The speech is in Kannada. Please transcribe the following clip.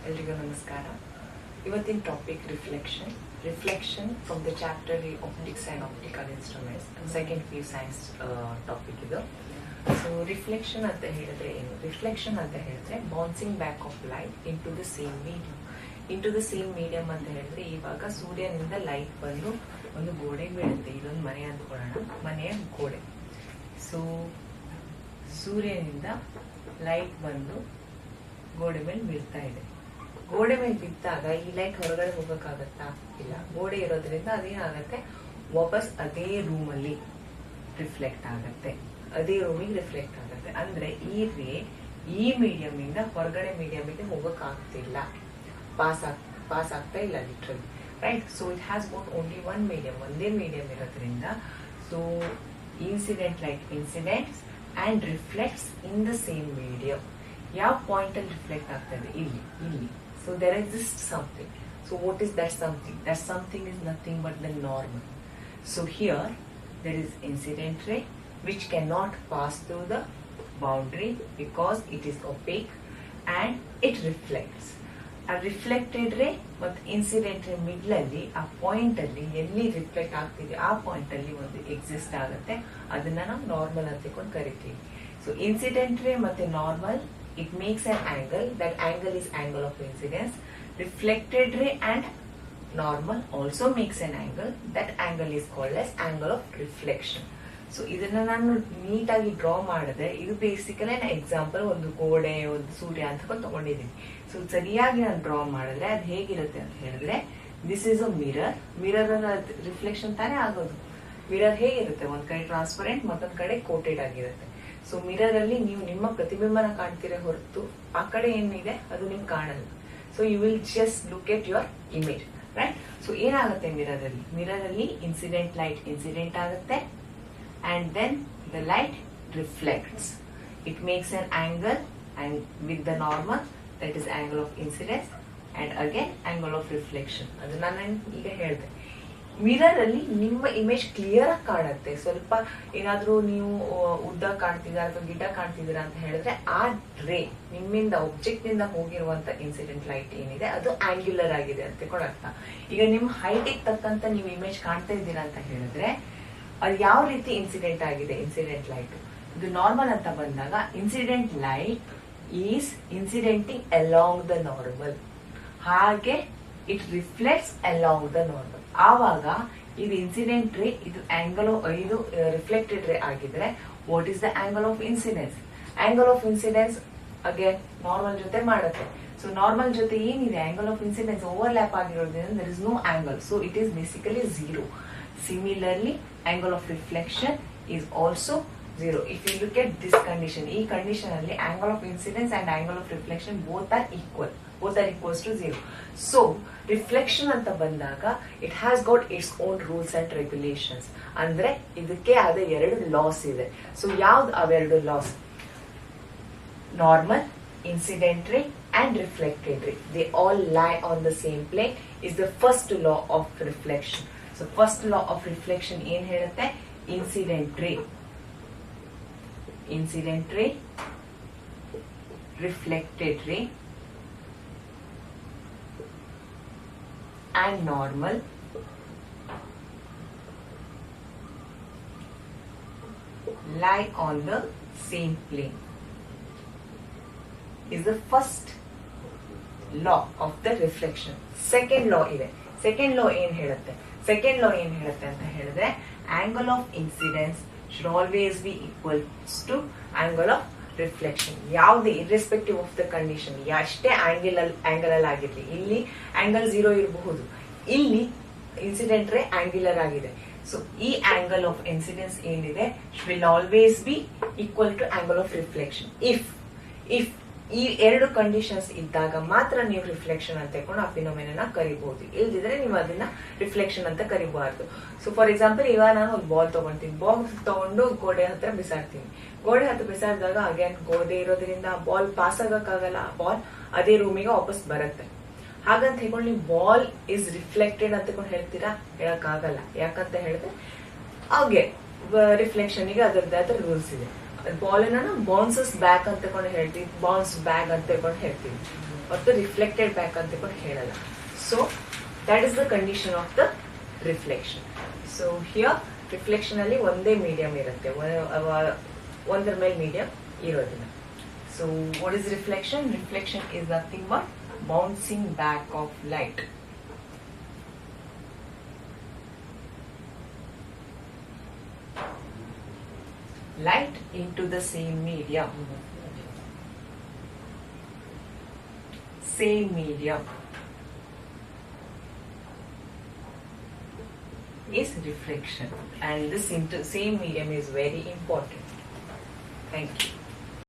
ಎಲ್ರಿಗೂ ನಮಸ್ಕಾರ. ಇವತ್ತಿನ topic reflection from the chapter optics and optical instruments second P science topic ಇದು. ಸೊ ರಿಫ್ಲೆಕ್ಷನ್ ಅಂತ ಹೇಳಿದ್ರೆ ಏನು? ರಿಫ್ಲೆಕ್ಷನ್ ಅಂತ ಹೇಳಿದ್ರೆ bouncing back of light into the same medium ಅಂತ ಹೇಳಿದ್ರೆ ಇವಾಗ ಸೂರ್ಯನಿಂದ ಲೈಟ್ ಬಂದು ಒಂದು ಗೋಡೆ ಬೀಳುತ್ತೆ. ಇದೊಂದು ಮನೆ ಅಂದ್ಕೊಳ್ಳೋಣ, ಮನೆಯ ಗೋಡೆ. ಸೊ ಸೂರ್ಯನಿಂದ ಲೈಟ್ ಬಂದು ಗೋಡೆ ಮೇಲೆ ಬೀಳ್ತಾ ಇದೆ. ಗೋಡೆ ಮೇಲೆ ಬಿದ್ದಾಗ ಈ ಲೈಟ್ ಹೊರಗಡೆ ಹೋಗಕ್ಕಾಗತ್ತಾ? ಇಲ್ಲ. ಗೋಡೆ ಇರೋದ್ರಿಂದ ಅದೇನಾಗತ್ತೆ, ವಾಪಸ್ ಅದೇ ರೂಮಲ್ಲಿ ರಿಫ್ಲೆಕ್ಟ್ ಆಗತ್ತೆ, ಅದೇ ರೂಮಿಗೆ ರಿಫ್ಲೆಕ್ಟ್ ಆಗತ್ತೆ. ಅಂದ್ರೆ ಈ ರೇ ಈ ಮೀಡಿಯಂ ಇಂದ ಹೊರಗಡೆ ಮೀಡಿಯಂಗೆ ಹೋಗಕ್ಕಾಗ್ತಿಲ್ಲ, ಪಾಸ್ ಆಗ್ತಾ ಇಲ್ಲ literally, right? So it has got only one medium, ಒಂದೇ ಮೀಡಿಯಂ ಇರೋದ್ರಿಂದ so incident light incidents and reflects in the same medium. ಯಾವ ಪಾಯಿಂಟ್ ಅಲ್ಲಿ ರಿಫ್ಲೆಕ್ಟ್ ಆಗ್ತದೆ? ಇಲ್ಲಿ. So there exist something. So what is that something? That something is nothing but the normal. So here there is incident ray which cannot pass through the boundary because it is opaque and it reflects. A reflected ray ಮತ್ತು ಇನ್ಸಿಡೆಂಟ್ ರೇ ಮಿಡ್ಲ್ ಅಲ್ಲಿ ಆ ಪಾಯಿಂಟ್ ಅಲ್ಲಿ ಎಲ್ಲಿ ರಿಫ್ಲೆಕ್ಟ್ ಆಗ್ತಿದೆ ಆ ಪಾಯಿಂಟ್ ಅಲ್ಲಿ ಒಂದು ಎಕ್ಸಿಸ್ಟ್ ಆಗುತ್ತೆ. ಅದನ್ನ ನಾವು ನಾರ್ಮಲ್ ಅಂತ ಕರಿತೀವಿ. ಸೊ ಇನ್ಸಿಡೆಂಟ್ ರೇ ಮತ್ತೆ normal, it makes an angle. That angle is angle of incidence. Reflected ray and normal also makes an angle. That angle is called as angle of reflection. So ಇದನ್ನ ನಾನು ನೀಟಾಗಿ ಡ್ರಾ ಮಾಡಿದ್ರೆ ಇದು ಬೇಸಿಕಲಿ ಎಕ್ಸಾಂಪಲ್ ಒಂದು ಗೋಡೆ, ಒಂದು ಸೂರ್ಯ ಅಂತ ತಗೊಂಡಿದ್ದೀನಿ. ಸೊ ಸರಿಯಾಗಿ ನಾನು ಡ್ರಾ ಮಾಡಿದ್ರೆ ಅದು ಹೇಗಿರುತ್ತೆ ಅಂತ ಹೇಳಿದ್ರೆ, this is a mirror reflection ತಾನೇ ಆಗೋದು. ಮಿರರ್ ಹೇಗಿರುತ್ತೆ? ಒಂದ್ ಕಡೆ ಟ್ರಾನ್ಸ್ಪರೆಂಟ್, ಮತ್ತೊಂದ್ ಕಡೆ ಕೋಟೆಡ್ ಆಗಿರುತ್ತೆ. ಸೊ ಮಿರರ್ ಅಲ್ಲಿ ನೀವು ನಿಮ್ಮ ಪ್ರತಿಬಿಂಬನ ಕಾಣ್ತೀರಾ ಹೊರತು ಆ ಕಡೆ ಏನಿದೆ ಅದು ನಿಮ್ಗೆ ಕಾಣಲ್ಲ. So you will just look at your image, right? So ಏನಾಗುತ್ತೆ ಮಿರರ್ ಅಲ್ಲಿ ಇನ್ಸಿಡೆಂಟ್ ಲೈಟ್ ಇನ್ಸಿಡೆಂಟ್ ಆಗುತ್ತೆ and then the light reflects. It makes an angle and with the normal, that is angle of incidence, and again angle of reflection. ಅದನ್ನ ನಾನು ಈಗ ಹೇಳಿದೆ. ಮಿರರ್ ಅಲ್ಲಿ ನಿಮ್ಮ ಇಮೇಜ್ ಕ್ಲಿಯರ್ ಆಗಿ ಕಾಣುತ್ತೆ. ಸ್ವಲ್ಪ ಏನಾದ್ರೂ ನೀವು ಉದ್ದ ಕಾಣ್ತಿದ್ದೀರಾ ಅಥವಾ ಗಿಡ್ಡ ಕಾಣ್ತಿದ್ದೀರಾ ಅಂತ ಹೇಳಿದ್ರೆ ಆ ರೇ ನಿಮ್ಮಿಂದ ಆಬ್ಜೆಕ್ಟ್ ನಿಂದ ಹೋಗಿರುವಂತ ಇನ್ಸಿಡೆಂಟ್ ಲೈಟ್ ಏನಿದೆ ಅದು ಆಂಗ್ಯುಲರ್ ಆಗಿದೆ ಅಂತ ಕೂಡ ಅರ್ಥ. ಈಗ ನಿಮ್ ಹೈಟಿಗೆ ತಕ್ಕಂತ ನೀವು ಇಮೇಜ್ ಕಾಣ್ತಾ ಇದ್ದೀರಾ ಅಂತ ಹೇಳಿದ್ರೆ ಅದು ಯಾವ ರೀತಿ ಇನ್ಸಿಡೆಂಟ್ ಆಗಿದೆ? ಇನ್ಸಿಡೆಂಟ್ ಲೈಟ್ ಇದು ನಾರ್ಮಲ್ ಅಂತ ಬಂದಾಗ incident light is incidenting along the normal, ಹಾಗೆ it reflects along the normal. ಆವಾಗ ಇದು ಇನ್ಸಿಡೆಂಟ್ ರೇ, ಇದು ಆಂಗಲ್ ಇದು ರಿಫ್ಲೆಕ್ಟೆಡ್ ರೇ ಆಗಿದ್ರೆ what is the angle of incidence? Angle of incidence again normal ಜೊತೆ ಮಾಡುತ್ತೆ. ಸೊ ನಾರ್ಮಲ್ ಜೊತೆ ಏನಿದೆ ಆಂಗಲ್ ಆಫ್ ಇನ್ಸಿಡೆನ್ಸ್ ಓವರ್ಲ್ಯಾಪ್ ಆಗಿರೋದ್ರಿಂದ there is no angle, so it is basically zero. Similarly, angle of reflection is also zero. If you look at this condition, ಈ condition ಅಲ್ಲಿ angle of incidence and angle of reflection both are equals to zero. So reflection ಅಂತ ಬಂದಾಗ it has got its own rules and regulations. ಅಂದ್ರೆ ಇದಕ್ಕೆ ಆದ ಎರಡು ಲಾಸ್ ಇದೆ. ಸೊ ಯಾವ್ದು ಅವೆರಡು loss? Normal, incident ray and reflected ray, they all lie on the same plane, is the first law of reflection. So first law of reflection ಏನ್ ಹೇಳುತ್ತೆ? incident ray, reflected ray and normal lie on the same plane, is the first law of the reflection. Second law ಇದೆ. ಸೆಕೆಂಡ್ ಲಾ ಏನ್ ಹೇಳುತ್ತೆ ಅಂತ ಹೇಳಿದ್ರೆ angle of incidence should always be equals to angle of reflection. ಯಾವುದೇ ಇರ್ರೆಸ್ಪೆಕ್ಟಿವ್ ಆಫ್ ದ ಕಂಡೀಷನ್, ಎಷ್ಟೇ ಆಂಗಲ್ ಅಲ್ಲಿ ಆಗಿರ್ಲಿ, ಇಲ್ಲಿ ಆಂಗಲ್ 0 ಇರಬಹುದು, ಇಲ್ಲಿ ಇನ್ಸಿಡೆಂಟ್ ರೇ ಆಂಗ್ಯುಲರ್ ಆಗಿದೆ. ಸೊ ಈ ಆಂಗಲ್ ಆಫ್ ಇನ್ಸಿಡೆನ್ಸ್ ಏನಿದೆ will always be equal to angle of reflection. If ಈ ಎರಡು ಕಂಡೀಷನ್ಸ್ ಇದ್ದಾಗ ಮಾತ್ರ ನೀವು ರಿಫ್ಲೆಕ್ಷನ್ ಅಂತ ತಗೊಂಡು ಆ ಫಿನೋಮಿನಾ ಕರಿಬಹುದು. ಇಲ್ದಿದ್ರೆ ನೀವು ಅದನ್ನ ರಿಫ್ಲೆಕ್ಷನ್ ಅಂತ ಕರಿಬಾರ್ದು. ಸೊ ಫಾರ್ ಎಕ್ಸಾಂಪಲ್ ಇವಾಗ ನಾನು ಒಂದು ಬಾಲ್ ತಗೊಂತೀನಿ, ಬಾಲ್ ತಗೊಂಡು ಗೋಡೆ ಹತ್ರ ಬಿಸಾಡ್ತೀನಿ. ಗೋಡೆ ಹತ್ರ ಬಿಸಾಡಿದಾಗ ಅಗೇನ್ ಗೋಡೆ ಇರೋದ್ರಿಂದ ಬಾಲ್ ಪಾಸ್ ಆಗಕ್ಕಾಗಲ್ಲ, ಬಾಲ್ ಅದೇ ರೂಮಿಗೆ ವಾಪಸ್ ಬರುತ್ತೆ. ಹಾಗಂತ ಹೇಳ್ಕೊಂಡು ನೀವು ಬಾಲ್ ಇಸ್ ರಿಫ್ಲೆಕ್ಟೆಡ್ ಅಂತ ಹೇಳ್ತೀರಾ? ಹೇಳಕ್ ಆಗಲ್ಲ. ಯಾಕಂತ ಹೇಳಿದ್ರೆ ಹಾಗೆ ರಿಫ್ಲೆಕ್ಷನ್ ಗೆ ಅದರದ್ದಾದ ರೂಲ್ಸ್ ಇದೆ. ಬಾಲ್ ಅನ್ನ ಬೌನ್ಸಸ್ ಬ್ಯಾಕ್ ಅಂತ ತಗೊಂಡು ಹೇಳ್ತೀವಿ, ಬೌನ್ಸ್ ಬ್ಯಾಕ್ ಅಂತ ತಗೊಂಡು ಹೇಳ್ತೀವಿ, ಮತ್ತು ರಿಫ್ಲೆಕ್ಟೆಡ್ ಬ್ಯಾಕ್ ಅಂತ ತಗೊಂಡು ಹೇಳಲ್ಲ. So that is the condition of the reflection. So here reflection ಅಲ್ಲಿ ಒಂದೇ ಮೀಡಿಯಂ ಇರುತ್ತೆ, ಒಂದರ ಮೇಲೆ ಮೀಡಿಯಂ ಇರೋದಿಲ್ಲ. So what is reflection? Reflection is nothing but bouncing back of light. Light into the same medium. Same medium is reflection, and this same medium is very important. Thank you.